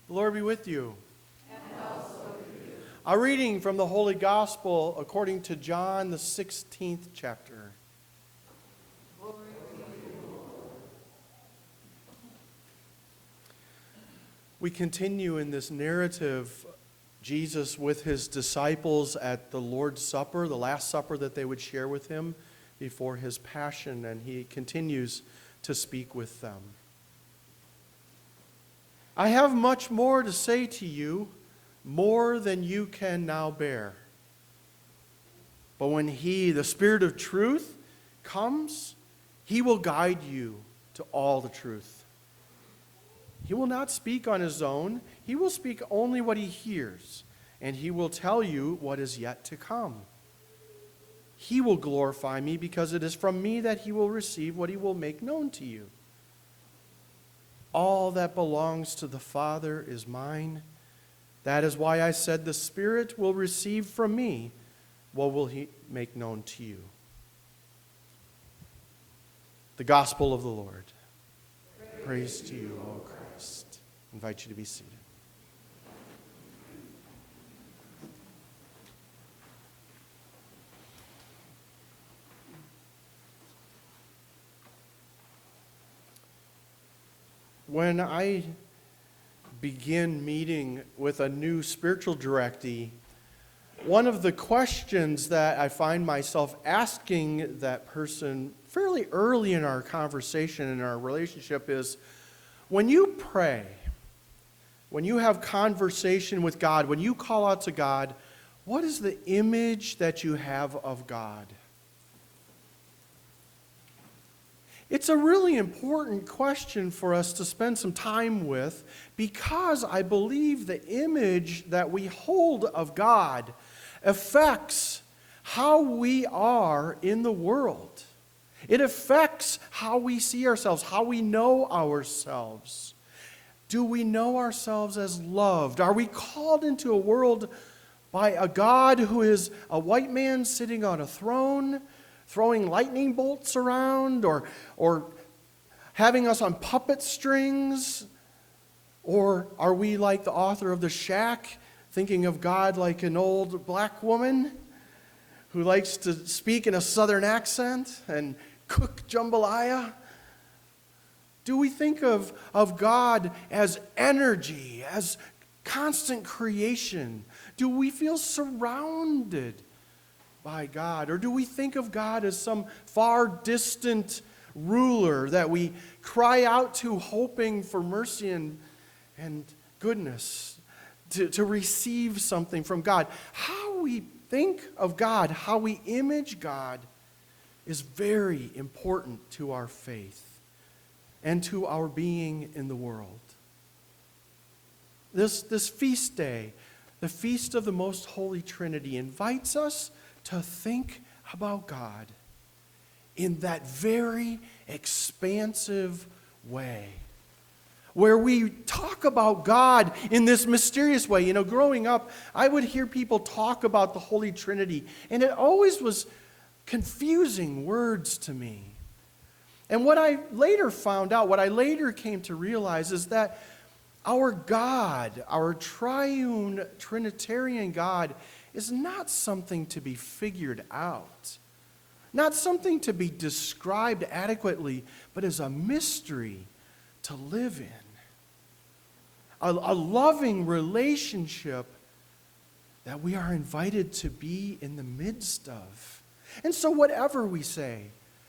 The Lord be with you. And also with you. A reading from the Holy Gospel according to John, the 16th chapter. Glory to you, Lord. We continue in this narrative, Jesus with his disciples at the Lord's Supper, the Last Supper that they would share with him before his passion, and he continues to speak with them. I have much more to say to you, more than you can now bear. But when he, the Spirit of truth, comes, he will guide you to all the truth. He will not speak on his own. He will speak only what he hears, and he will tell you what is yet to come. He will glorify me because it is from me that he will receive what he will make known to you. All that belongs to the Father is mine. That is why I said the Spirit will receive from me what will he make known to you. The Gospel of the Lord. Praise to you, O Christ. I invite you to be seated. When I begin meeting with a new spiritual directee, one of the questions that I find myself asking that person fairly early in our conversation, in our relationship, is when you pray, when you have conversation with God, when you call out to God, what is the image that you have of God? It's a really important question for us to spend some time with because I believe the image that we hold of God affects how we are in the world. It affects how we see ourselves, how we know ourselves. Do we know ourselves as loved? Are we called into a world by a God who is a white man sitting on a throne, throwing lightning bolts around, or having us on puppet strings? Or are we like the author of The Shack, thinking of God like an old black woman who likes to speak in a southern accent and cook jambalaya? Do we think of God as energy, as constant creation? Do we feel surrounded by God? Or do we think of God as some far distant ruler that we cry out to hoping for mercy and goodness, to receive something from God? How we think of God, how we image God, is very important to our faith and to our being in the world. This feast day, the Feast of the Most Holy Trinity, invites us to think about God in that very expansive way, where we talk about God in this mysterious way. You know, growing up, I would hear people talk about the Holy Trinity, and it always was confusing words to me. And what I later found out, what I later came to realize, is that our God, our triune Trinitarian God, is not something to be figured out, not something to be described adequately, but is a mystery to live in. A loving relationship that we are invited to be in the midst of. And so whatever we say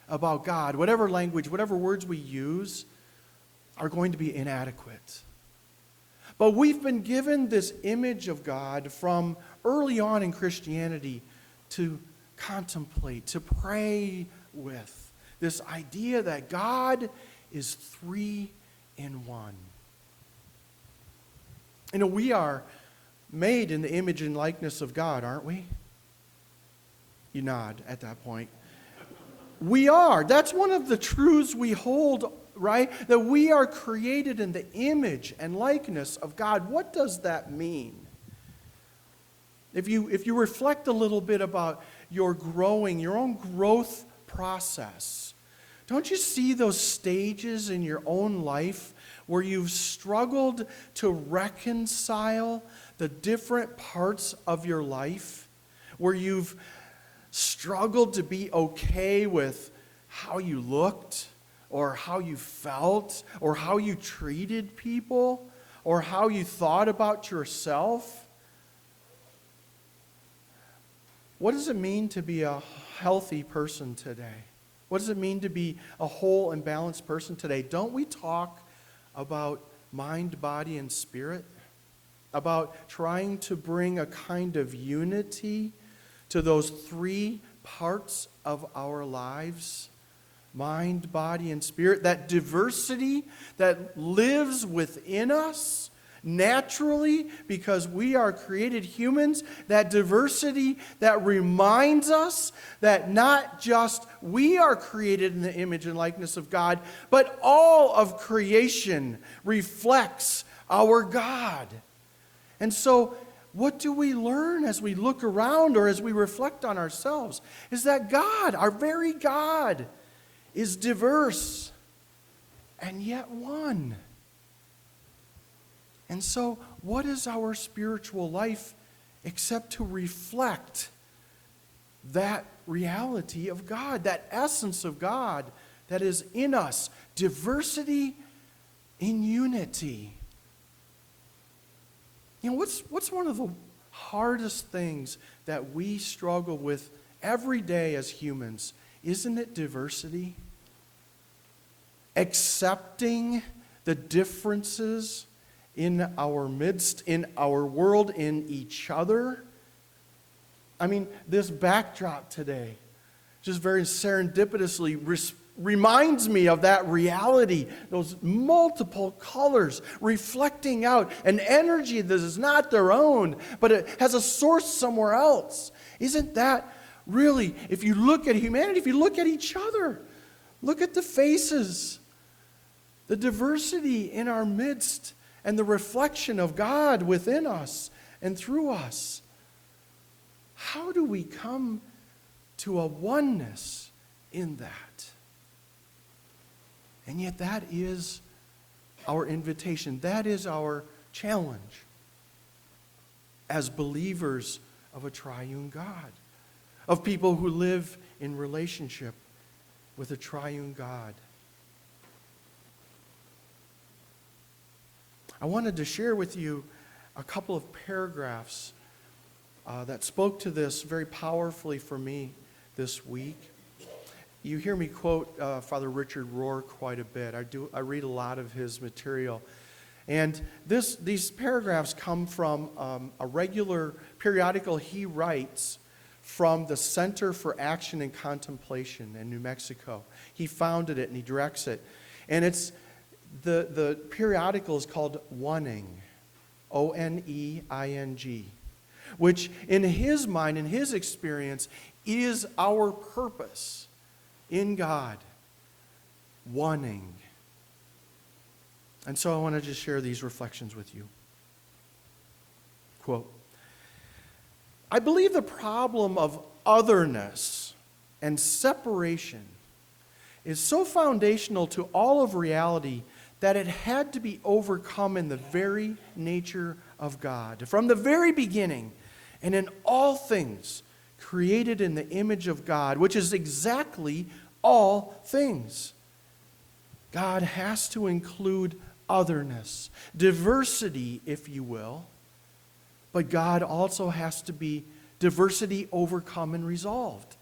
about God, whatever language, whatever words we use, are going to be inadequate. But we've been given this image of God from early on in Christianity to contemplate, to pray with. This idea that God is three in one. You know, we are made in the image and likeness of God, aren't we? You nod at that point. We are. That's one of the truths we hold, right? That we are created in the image and likeness of God. What does that mean? If you reflect a little bit about your own growth process, don't you see those stages in your own life where you've struggled to reconcile the different parts of your life, where you've struggled to be okay with how you looked, or how you felt, or how you treated people, or how you thought about yourself? What does it mean to be a healthy person today? What does it mean to be a whole and balanced person today? Don't we talk about mind, body, and spirit? About trying to bring a kind of unity to those three parts of our lives? Mind, body, and spirit. That diversity that lives within us naturally because we are created humans. That diversity that reminds us that not just we are created in the image and likeness of God, but all of creation reflects our God. And so, what do we learn as we look around or as we reflect on ourselves? Is that God, our very God, is diverse and yet one. And so, what is our spiritual life except to reflect that reality of God, that essence of God that is in us? Diversity in unity. You know, what's one of the hardest things that we struggle with every day as humans? Isn't it diversity? Accepting the differences in our midst, in our world, in each other. I mean, this backdrop today, just very serendipitously reminds me of that reality, those multiple colors reflecting out an energy that is not their own, but it has a source somewhere else. Isn't that really, if you look at humanity, if you look at each other, look at the faces, the diversity in our midst, and the reflection of God within us and through us. How do we come to a oneness in that? And yet that is our invitation. That is our challenge as believers of a triune God, of people who live in relationship with a triune God. I wanted to share with you a couple of paragraphs that spoke to this very powerfully for me this week. You hear me quote Father Richard Rohr quite a bit. I read a lot of his material. And these paragraphs come from a regular periodical he writes from the Center for Action and Contemplation in New Mexico. He founded it and he directs it. And it's the periodical is called Oneing, O-N-E-I-N-G, which in his mind, in his experience, is our purpose in God. Oneing. And so I want to just share these reflections with you. Quote, I believe the problem of otherness and separation is so foundational to all of reality that it had to be overcome in the very nature of God. From the very beginning, and in all things created in the image of God, which is exactly all things. God has to include otherness, diversity, if you will, but God also has to be diversity overcome and resolved.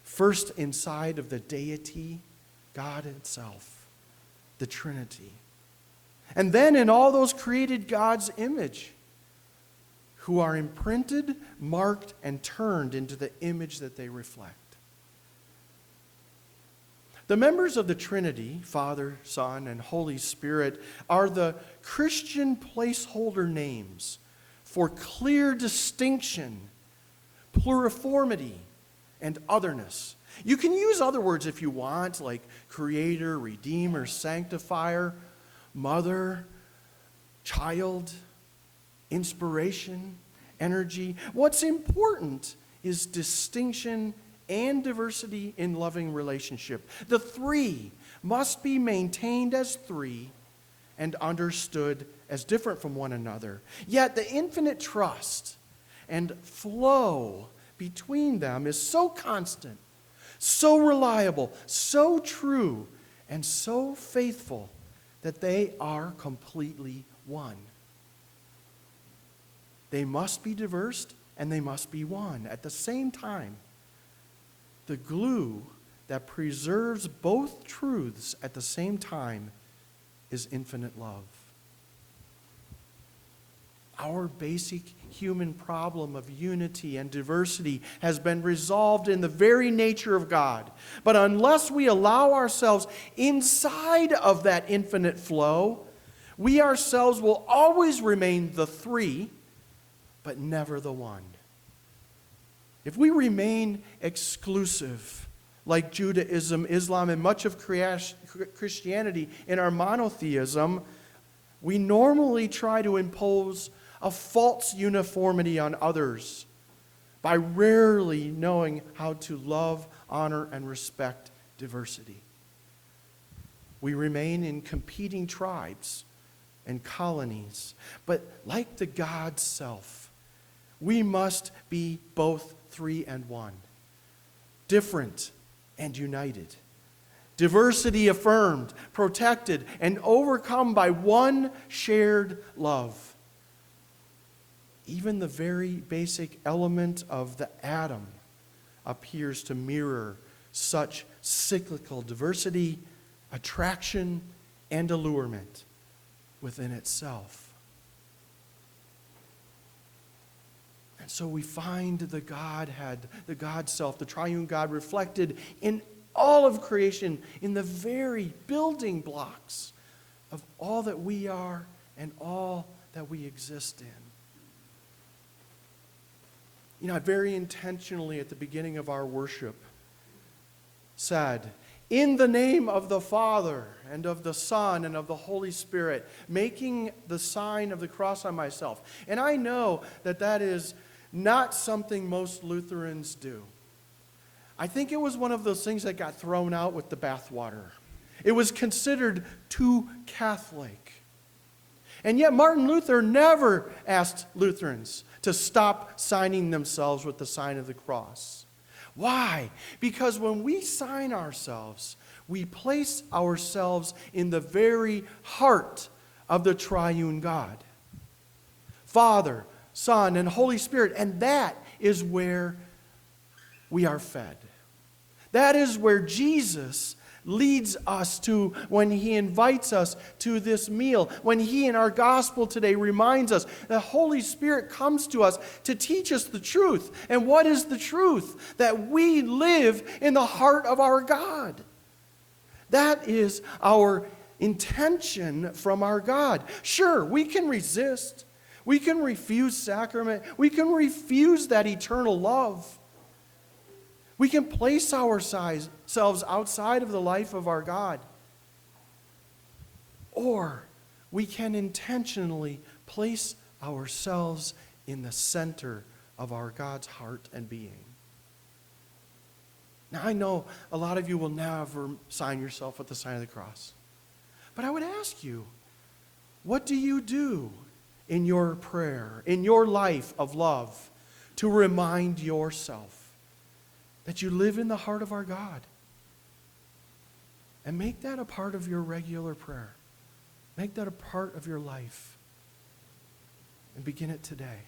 First inside of the deity, God itself. The Trinity. And then in all those created God's image, who are imprinted, marked, and turned into the image that they reflect. The members of the Trinity, Father, Son, and Holy Spirit, are the Christian placeholder names for clear distinction, pluriformity, and otherness. You can use other words if you want, like creator, redeemer, sanctifier, mother, child, inspiration, energy. What's important is distinction and diversity in loving relationship. The three must be maintained as three and understood as different from one another. Yet the infinite trust and flow between them is so constant, so reliable, so true, and so faithful that they are completely one. They must be diverse and they must be one. At the same time, the glue that preserves both truths at the same time is infinite love. Our basic human problem of unity and diversity has been resolved in the very nature of God. But unless we allow ourselves inside of that infinite flow, we ourselves will always remain the three, but never the one. If we remain exclusive, like Judaism, Islam, and much of Christianity in our monotheism, we normally try to impose a false uniformity on others by rarely knowing how to love, honor, and respect diversity. We remain in competing tribes and colonies, but like the God self, we must be both three and one, different and united, diversity affirmed, protected, and overcome by one shared love. Even the very basic element of the atom appears to mirror such cyclical diversity, attraction, and allurement within itself. And so we find the Godhead, the God self, the triune God reflected in all of creation, in the very building blocks of all that we are and all that we exist in. You know, I very intentionally at the beginning of our worship said, in the name of the Father and of the Son and of the Holy Spirit, making the sign of the cross on myself. And I know that that is not something most Lutherans do. I think it was one of those things that got thrown out with the bathwater. It was considered too Catholic. And yet Martin Luther never asked Lutherans to stop signing themselves with the sign of the cross. Why? Because when we sign ourselves, we place ourselves in the very heart of the triune God. Father, Son, and Holy Spirit. And that is where we are fed. That is where Jesus leads us to when he invites us to this meal. When he in our gospel today reminds us the Holy Spirit comes to us to teach us the truth. And what is the truth? That we live in the heart of our God. That is our intention from our God. Sure, we can resist. We can refuse sacrament. We can refuse that eternal love. We can place ourselves outside of the life of our God. Or we can intentionally place ourselves in the center of our God's heart and being. Now, I know a lot of you will never sign yourself with the sign of the cross. But I would ask you, what do you do in your prayer, in your life of love, to remind yourself that you live in the heart of our God? And make that a part of your regular prayer. Make that a part of your life. And begin it today.